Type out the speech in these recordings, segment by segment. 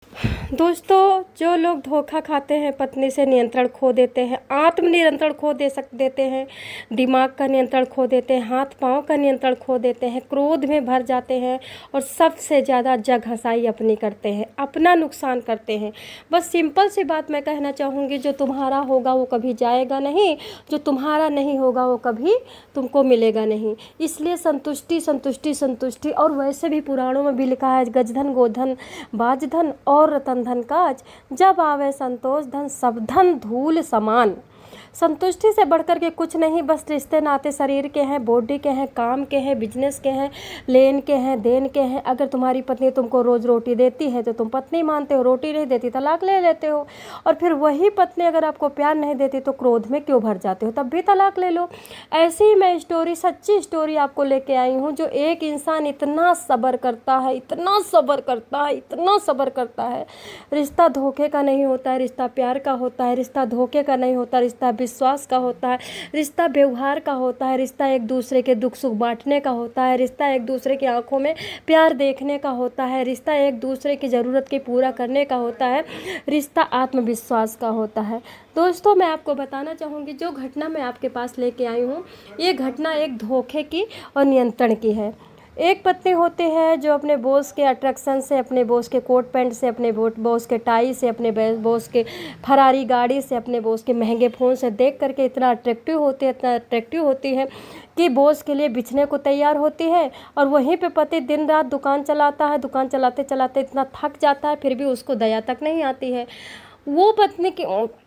दोस्तों, जो लोग धोखा खाते हैं, पत्नी से नियंत्रण खो देते हैं, आत्म नियंत्रण खो देते हैं, दिमाग का नियंत्रण खो देते हैं, हाथ पाँव का नियंत्रण खो देते हैं, क्रोध में भर जाते हैं और सबसे ज़्यादा जग हँसाई अपनी करते हैं, अपना नुकसान करते हैं। बस सिंपल सी बात मैं कहना चाहूँगी, जो तुम्हारा होगा वो कभी जाएगा नहीं, जो तुम्हारा नहीं होगा वो कभी तुमको मिलेगा नहीं। इसलिए संतुष्टि संतुष्टि संतुष्टि। और वैसे भी पुराणों में भी लिखा है, गजधन गोधन बाजधन और रतन धन काज, जब आवे संतोष धन सब धन धूल समान। संतुष्टि से बढ़कर के कुछ नहीं, बस रिश्ते नाते शरीर के हैं, बॉडी के हैं, काम के हैं, बिजनेस के हैं, लेन के हैं, देन के हैं। अगर तुम्हारी पत्नी तुमको रोज़ रोटी देती है तो तुम पत्नी मानते हो, रोटी नहीं देती तलाक ले लेते हो। और फिर वही पत्नी अगर आपको प्यार नहीं देती तो क्रोध में क्यों भर जाते हो, तब भी तलाक ले लो। ऐसी ही मैं स्टोरी, सच्ची स्टोरी आपको लेके आई हूँ। जो एक इंसान इतना सब्र करता है, इतना सब्र करता है, इतना सब्र करता है। रिश्ता धोखे का नहीं होता है, रिश्ता प्यार का होता है। रिश्ता धोखे का नहीं होता, रिश्ता विश्वास का होता है। रिश्ता व्यवहार का होता है। रिश्ता एक दूसरे के दुख सुख बांटने का होता है। रिश्ता एक दूसरे की आंखों में प्यार देखने का होता है। रिश्ता एक दूसरे की ज़रूरत के पूरा करने का होता है। रिश्ता आत्मविश्वास का होता है। दोस्तों, मैं आपको बताना चाहूँगी, जो घटना मैं आपके पास लेके आई हूँ, ये घटना एक धोखे की और नियंत्रण की है। एक पत्नी होती है जो अपने बॉस के अट्रैक्शन से, अपने बॉस के कोट पैंट से, अपने बॉस के टाई से, अपने बॉस के फरारी गाड़ी से, अपने बॉस के महंगे फ़ोन से देख करके इतना अट्रैक्टिव होती है कि बॉस के लिए बिछने को तैयार होती है। और वहीं पे पति दिन रात दुकान चलाता है, दुकान चलाते चलाते इतना थक जाता है, फिर भी उसको दया तक नहीं आती है। वो पत्नी की और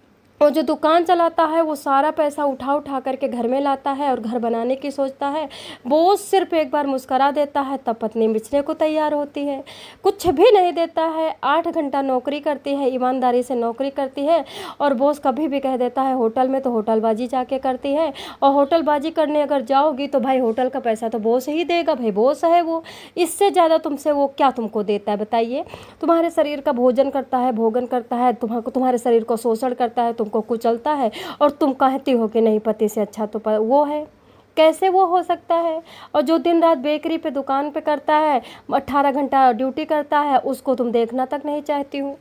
जो दुकान चलाता है वो सारा पैसा उठा करके घर में लाता है और घर बनाने की सोचता है। बॉस सिर्फ एक बार मुस्करा देता है तब पत्नी बेचने को तैयार होती है। कुछ भी नहीं देता है, 8 घंटा नौकरी करती है, ईमानदारी से नौकरी करती है। और बॉस कभी भी कह देता है होटल में, तो होटलबाजी जाके करती है। और होटलबाजी करने अगर जाओगी तो भाई होटल का पैसा तो बॉस ही देगा, भाई बॉस है वो। इससे ज़्यादा तुमसे वो क्या तुमको देता है बताइए। तुम्हारे शरीर का भोजन करता है, भोगन करता है, तुम्हारे शरीर को शोषण करता है, तुमको कुचलता है। और तुम कहती हो कि नहीं, पति से अच्छा तो वो है। कैसे वो हो सकता है। और जो दिन रात बेकरी पे दुकान पे करता है, 18 घंटा ड्यूटी करता है, उसको तुम देखना तक नहीं चाहती हूँ।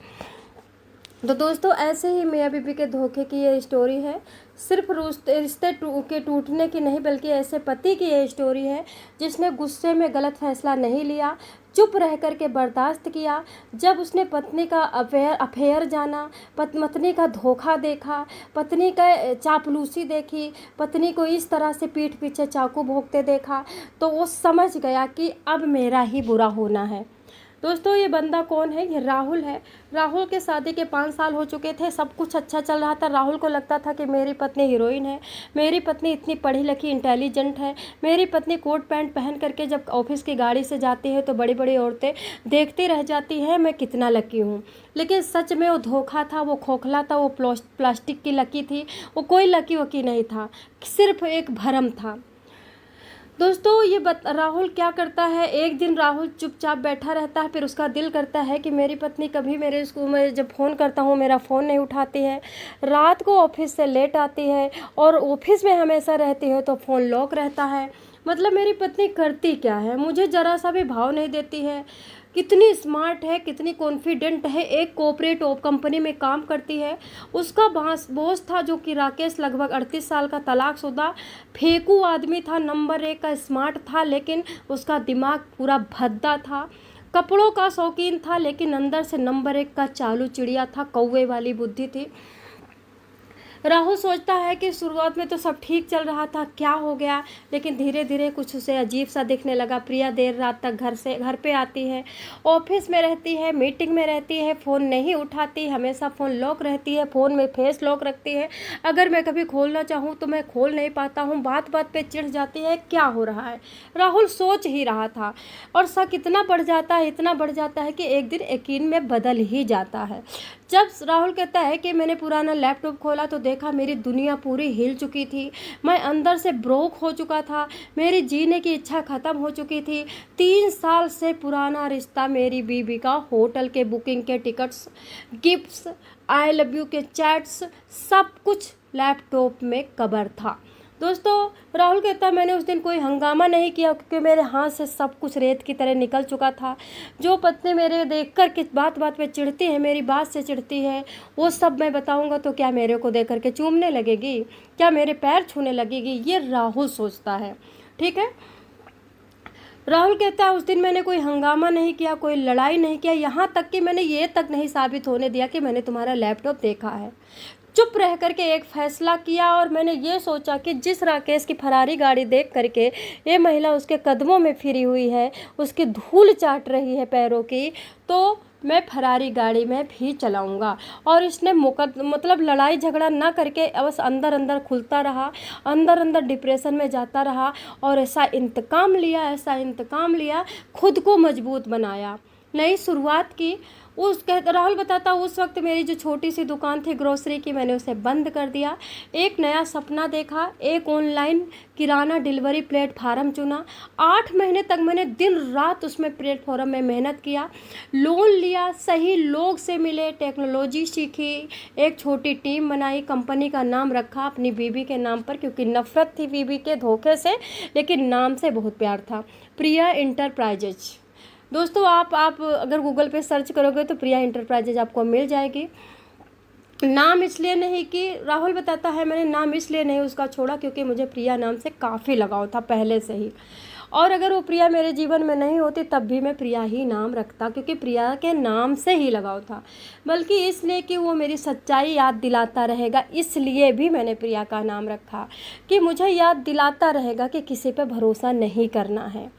तो दोस्तों, ऐसे ही मियाँ बीवी के धोखे की ये स्टोरी है। सिर्फ रिश्ते के टूटने की नहीं, बल्कि ऐसे पति की ये स्टोरी है जिसने गुस्से में गलत फैसला नहीं लिया, चुप रह कर के बर्दाश्त किया। जब उसने पत्नी का अफेयर जाना, पत्नी का धोखा देखा, पत्नी का चापलूसी देखी, पत्नी को इस तरह से पीठ पीछे चाकू भोंकते देखा, तो वो समझ गया कि अब मेरा ही बुरा होना है। दोस्तों, ये बंदा कौन है? ये राहुल है। राहुल के शादी के 5 साल हो चुके थे, सब कुछ अच्छा चल रहा था। राहुल को लगता था कि मेरी पत्नी हीरोइन है, मेरी पत्नी इतनी पढ़ी लिखी इंटेलिजेंट है, मेरी पत्नी कोट पैंट पहन करके जब ऑफिस की गाड़ी से जाती है तो बड़ी बड़ी औरतें देखती रह जाती हैं, मैं कितना लकी हूँ। लेकिन सच में वो धोखा था, वो खोखला था, वो प्लास्टिक की लकी थी। वो कोई लकी वकी नहीं था, सिर्फ एक भरम था। दोस्तों, ये राहुल क्या करता है, एक दिन राहुल चुपचाप बैठा रहता है, फिर उसका दिल करता है कि मेरी पत्नी कभी मैं जब फ़ोन करता हूँ मेरा फ़ोन नहीं उठाती है, रात को ऑफिस से लेट आती है और ऑफिस में हमेशा रहती है तो फ़ोन लॉक रहता है। मतलब मेरी पत्नी करती क्या है, मुझे ज़रा सा भी भाव नहीं देती है। कितनी स्मार्ट है, कितनी कॉन्फिडेंट है, एक कॉर्पोरेट कंपनी में काम करती है। उसका बॉस था जो कि राकेश, लगभग 38 साल का, तलाकशुदा, फेंकू आदमी था, नंबर 1 का स्मार्ट था, लेकिन उसका दिमाग पूरा भद्दा था। कपड़ों का शौकीन था, लेकिन अंदर से नंबर 1 का चालू चिड़िया था, कौवे वाली बुद्धि थी। राहुल सोचता है कि शुरुआत में तो सब ठीक चल रहा था, क्या हो गया, लेकिन धीरे धीरे कुछ उसे अजीब सा दिखने लगा। प्रिया देर रात तक घर पे आती है, ऑफिस में रहती है, मीटिंग में रहती है, फ़ोन नहीं उठाती, हमेशा फ़ोन लॉक रहती है, फ़ोन में फेस लॉक रखती है। अगर मैं कभी खोलना चाहूँ तो मैं खोल नहीं पाता हूँ, बात बात पे चिढ़ जाती है। क्या हो रहा है, राहुल सोच ही रहा था। और शक इतना बढ़ जाता है, इतना बढ़ जाता है कि एक दिन यकीन में बदल ही जाता है। जब राहुल कहता है कि मैंने पुराना लैपटॉप खोला तो देखा मेरी दुनिया पूरी हिल चुकी थी, मैं अंदर से ब्रोक हो चुका था, मेरी जीने की इच्छा ख़त्म हो चुकी थी। 3 साल से पुराना रिश्ता, मेरी बीवी का होटल के बुकिंग के tickets, gifts, I love you के चैट्स, सब कुछ लैपटॉप में कवर था। दोस्तों राहुल कहता है मैंने उस दिन कोई हंगामा नहीं किया क्योंकि मेरे हाथ से सब कुछ रेत की तरह निकल चुका था। जो पत्नी मेरे देख कर के बात बात पे चिढ़ती है, मेरी बात से चिढ़ती है, वो सब मैं बताऊंगा तो क्या मेरे को देख कर के चूमने लगेगी, क्या मेरे पैर छूने लगेगी, ये राहुल सोचता है। ठीक है, राहुल कहता है उस दिन मैंने कोई हंगामा नहीं किया, कोई लड़ाई नहीं किया, यहाँ तक कि मैंने ये तक नहीं साबित होने दिया कि मैंने तुम्हारा लैपटॉप देखा है। चुप रह करके एक फैसला किया और मैंने ये सोचा कि जिस राकेश की फरारी गाड़ी देख करके ये महिला उसके कदमों में फिरी हुई है, उसकी धूल चाट रही है पैरों की, तो मैं फरारी गाड़ी में भी चलाऊंगा। और इसने मतलब लड़ाई झगड़ा ना करके बस अंदर अंदर खुलता रहा, अंदर अंदर डिप्रेशन में जाता रहा और ऐसा इंतकाम लिया, ऐसा इंतकाम लिया, खुद को मजबूत बनाया, नई शुरुआत की। राहुल बताता उस वक्त मेरी जो छोटी सी दुकान थी ग्रोसरी की, मैंने उसे बंद कर दिया। एक नया सपना देखा, एक ऑनलाइन किराना डिलीवरी प्लेटफार्म चुना। 8 महीने तक मैंने दिन रात उसमें प्लेटफॉर्म में मेहनत किया, लोन लिया, सही लोग से मिले, टेक्नोलॉजी सीखी, एक छोटी टीम बनाई, कंपनी का नाम रखा अपनी बीबी के नाम पर क्योंकि नफ़रत थी बीबी के धोखे से, लेकिन नाम से बहुत प्यार था, प्रिया इंटरप्राइजेज। दोस्तों आप अगर गूगल पे सर्च करोगे तो प्रिया इंटरप्राइजेज आपको मिल जाएगी। नाम इसलिए नहीं कि राहुल बताता है मैंने नाम इसलिए नहीं उसका छोड़ा क्योंकि मुझे प्रिया नाम से काफ़ी लगाव था पहले से ही, और अगर वो प्रिया मेरे जीवन में नहीं होती तब भी मैं प्रिया ही नाम रखता क्योंकि प्रिया के नाम से ही लगाव था, बल्कि इसलिए कि वो मेरी सच्चाई याद दिलाता रहेगा, इसलिए भी मैंने प्रिया का नाम रखा कि मुझे याद दिलाता रहेगा कि किसी पे भरोसा नहीं करना है।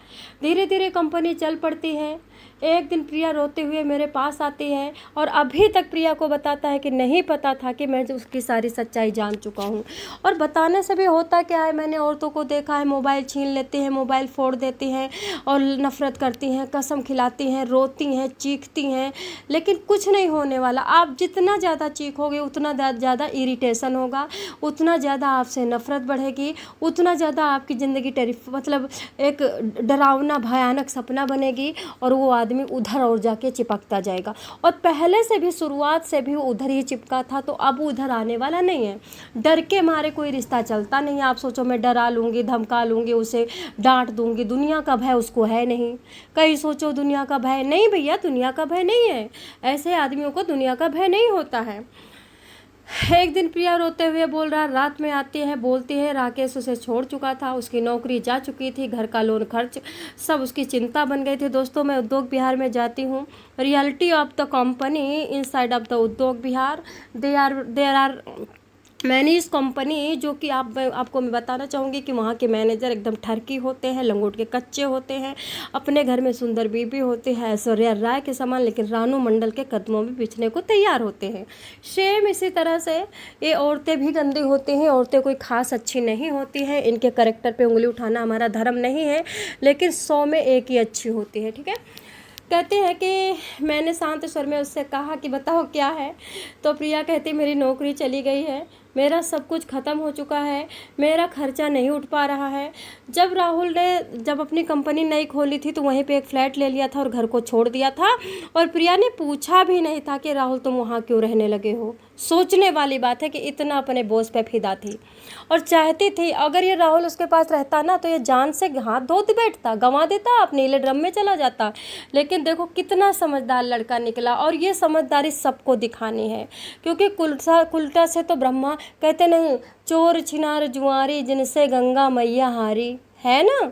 धीरे धीरे कंपनी चल पड़ती है। एक दिन प्रिया रोते हुए मेरे पास आती है और अभी तक प्रिया को बताता है कि नहीं पता था कि मैं उसकी सारी सच्चाई जान चुका हूँ। और बताने से भी होता क्या है, मैंने औरतों को देखा है मोबाइल छीन लेती हैं, मोबाइल फोड़ देती हैं और नफ़रत करती हैं, कसम खिलाती हैं, रोती हैं, चीखती हैं, लेकिन कुछ नहीं होने वाला। आप जितना ज़्यादा चीखोगे उतना ज़्यादा इरिटेशन होगा, उतना ज़्यादा आपसे नफ़रत बढ़ेगी, उतना ज़्यादा आपकी ज़िंदगी मतलब एक डरावना भयानक सपना बनेगी और वो आदमी उधर और जाके चिपकता जाएगा। और पहले से भी शुरुआत से भी उधर ही चिपका था तो अब उधर आने वाला नहीं है। डर के मारे कोई रिश्ता चलता नहीं। आप सोचो मैं डरा लूँगी, धमका लूँगी, उसे डांट दूँगी, दुनिया का भय उसको है नहीं। कहीं सोचो दुनिया का भय नहीं, भैया दुनिया का भय नहीं है, ऐसे आदमियों को दुनिया का भय नहीं होता है। एक दिन प्रिया रोते हुए बोल रहा, रात में आती है, बोलती है राकेश उसे छोड़ चुका था, उसकी नौकरी जा चुकी थी, घर का लोन खर्च सब उसकी चिंता बन गई थी। दोस्तों मैं उद्योग बिहार में जाती हूँ, reality of the company inside of the उद्योग Bihar, there are manage company, जो कि आपको मैं बताना चाहूँगी कि वहाँ के मैनेजर एकदम ठरकी होते हैं, लंगोट के कच्चे होते हैं, अपने घर में सुंदर बीबी होती है ऐश्वर्या राय के समान, लेकिन रानू मंडल के कदमों में बिछने को तैयार होते हैं। सेम इसी तरह से ये औरतें भी गंदी होती हैं, औरतें कोई खास अच्छी नहीं होती हैं, इनके कैरेक्टर पे उंगली उठाना हमारा धर्म नहीं है, लेकिन 100 में एक ही अच्छी होती है। ठीक है, कहते हैं कि मैंने शांत स्वर में उससे कहा कि बताओ क्या है, तो प्रिया कहती मेरी नौकरी चली गई है, मेरा सब कुछ ख़त्म हो चुका है, मेरा खर्चा नहीं उठ पा रहा है। जब अपनी कंपनी नई खोली थी तो वहीं पे एक फ्लैट ले लिया था और घर को छोड़ दिया था, और प्रिया ने पूछा भी नहीं था कि राहुल तुम वहाँ क्यों रहने लगे हो। सोचने वाली बात है कि इतना अपने बॉस पे फिदा थी और चाहती थी अगर ये राहुल उसके पास रहता ना तो ये जान से हाथ धो बैठता, गंवा देता, आप नीले ड्रम में चला जाता। लेकिन देखो कितना समझदार लड़का निकला, और ये समझदारी सबको दिखानी है क्योंकि कुलटा से तो ब्रह्मा कहते नहीं, चोर छिनार जुआरी जिनसे गंगा मैया हारी, है ना।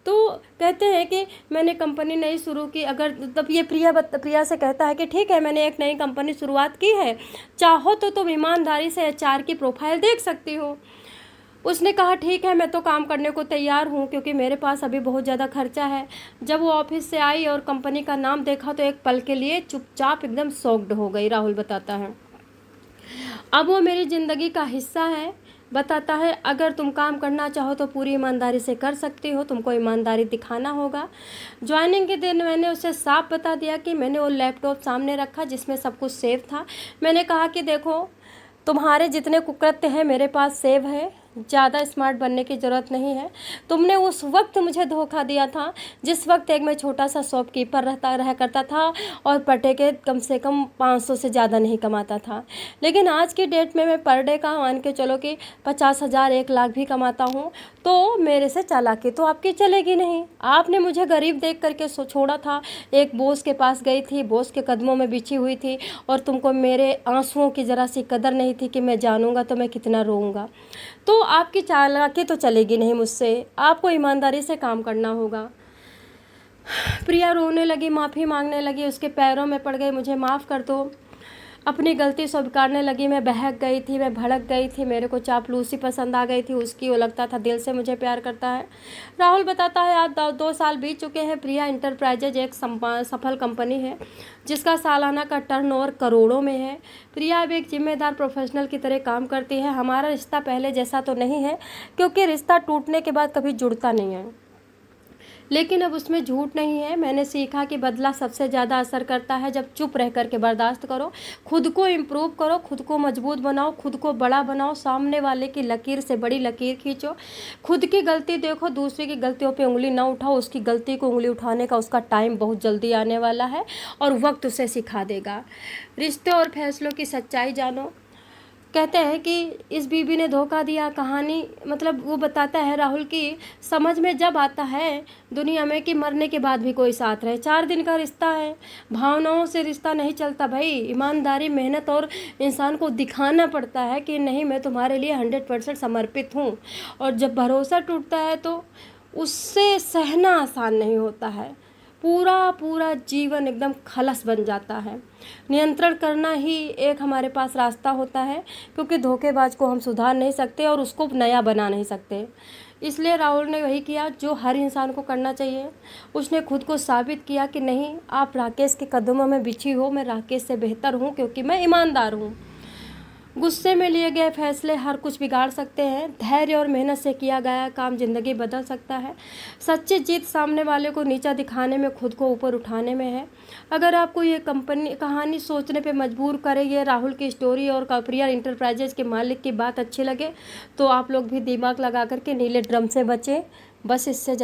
तो कहते हैं कि मैंने कंपनी नई शुरू की, अगर तब ये प्रिया से कहता है कि ठीक है मैंने एक नई कंपनी शुरुआत की है, चाहो तो तुम ईमानदारी से HR की प्रोफाइल देख सकती हो। उसने कहा ठीक है मैं तो काम करने को तैयार हूँ क्योंकि मेरे पास अभी बहुत ज़्यादा खर्चा है। जब वो ऑफिस से आई और कंपनी का नाम देखा तो एक पल के लिए चुपचाप एकदम शॉक्ड हो गई। राहुल बताता है अब वो मेरी ज़िंदगी का हिस्सा है। बताता है अगर तुम काम करना चाहो तो पूरी ईमानदारी से कर सकती हो, तुमको ईमानदारी दिखाना होगा। ज्वाइनिंग के दिन मैंने उसे साफ बता दिया कि मैंने वो लैपटॉप सामने रखा जिसमें सब कुछ सेव था। मैंने कहा कि देखो तुम्हारे जितने कुकृत्य हैं मेरे पास सेव है, ज़्यादा स्मार्ट बनने की ज़रूरत नहीं है। तुमने उस वक्त मुझे धोखा दिया था जिस वक्त एक मैं छोटा सा शॉपकीपर रह करता था और पर डे के कम से कम 500 से ज़्यादा नहीं कमाता था। लेकिन आज की डेट में मैं पर डे का मान के चलो कि 50,000 1 लाख भी कमाता हूँ, तो मेरे से चालाकी तो आपकी चलेगी नहीं। आपने मुझे गरीब देख करके छोड़ा था, एक बॉस के पास गई थी, बॉस के कदमों में बिछी हुई थी, और तुमको मेरे आंसुओं की ज़रा सी कदर नहीं थी कि मैं जानूंगा तो मैं कितना रोऊंगा। तो आपकी चालाकी तो चलेगी नहीं मुझसे, आपको ईमानदारी से काम करना होगा। प्रिया रोने लगी, माफ़ी मांगने लगी, उसके पैरों में पड़ गई, मुझे माफ़ कर दो, अपनी गलती स्वीकारने लगी। मैं बहक गई थी, मैं भड़क गई थी, मेरे को चापलूसी पसंद आ गई थी उसकी, वो लगता था दिल से मुझे प्यार करता है। राहुल बताता है आज 2 साल बीत चुके हैं। प्रिया इंटरप्राइजेज एक सफल कंपनी है जिसका सालाना का टर्नओवर करोड़ों में है। प्रिया अब एक जिम्मेदार प्रोफेशनल की तरह काम करती है। हमारा रिश्ता पहले जैसा तो नहीं है, क्योंकि रिश्ता टूटने के बाद कभी जुड़ता नहीं है, लेकिन अब उसमें झूठ नहीं है। मैंने सीखा कि बदला सबसे ज़्यादा असर करता है जब चुप रह कर के बर्दाश्त करो, खुद को इम्प्रूव करो, खुद को मजबूत बनाओ, खुद को बड़ा बनाओ, सामने वाले की लकीर से बड़ी लकीर खींचो, खुद की गलती देखो, दूसरे की गलतियों पे उंगली ना उठाओ। उसकी गलती को उंगली उठाने का उसका टाइम बहुत जल्दी आने वाला है और वक्त उसे सिखा देगा। रिश्ते और फैसलों की सच्चाई जानो। कहते हैं कि इस बीबी ने धोखा दिया, कहानी मतलब वो बताता है राहुल की समझ में जब आता है दुनिया में कि मरने के बाद भी कोई साथ रहे। 4 दिन का रिश्ता है, भावनाओं से रिश्ता नहीं चलता भाई। ईमानदारी, मेहनत और इंसान को दिखाना पड़ता है कि नहीं मैं तुम्हारे लिए 100% समर्पित हूँ। और जब भरोसा टूटता है तो उससे सहना आसान नहीं होता है, पूरा पूरा जीवन एकदम खलस बन जाता है। नियंत्रण करना ही एक हमारे पास रास्ता होता है, क्योंकि धोखेबाज को हम सुधार नहीं सकते और उसको नया बना नहीं सकते। इसलिए राहुल ने वही किया जो हर इंसान को करना चाहिए। उसने खुद को साबित किया कि नहीं, आप राकेश के कदमों में बिछी हो, मैं राकेश से बेहतर हूँ क्योंकि मैं ईमानदार हूँ। गुस्से में लिए गए फैसले हर कुछ बिगाड़ सकते हैं, धैर्य और मेहनत से किया गया काम ज़िंदगी बदल सकता है। सच्ची जीत सामने वाले को नीचा दिखाने में, खुद को ऊपर उठाने में है। अगर आपको ये कहानी सोचने पे मजबूर करे, ये राहुल की स्टोरी और प्रिया इंटरप्राइजेज के मालिक की बात अच्छी लगे, तो आप लोग भी दिमाग लगा करके नीले ड्रम से बचें। बस इससे ज़्यादा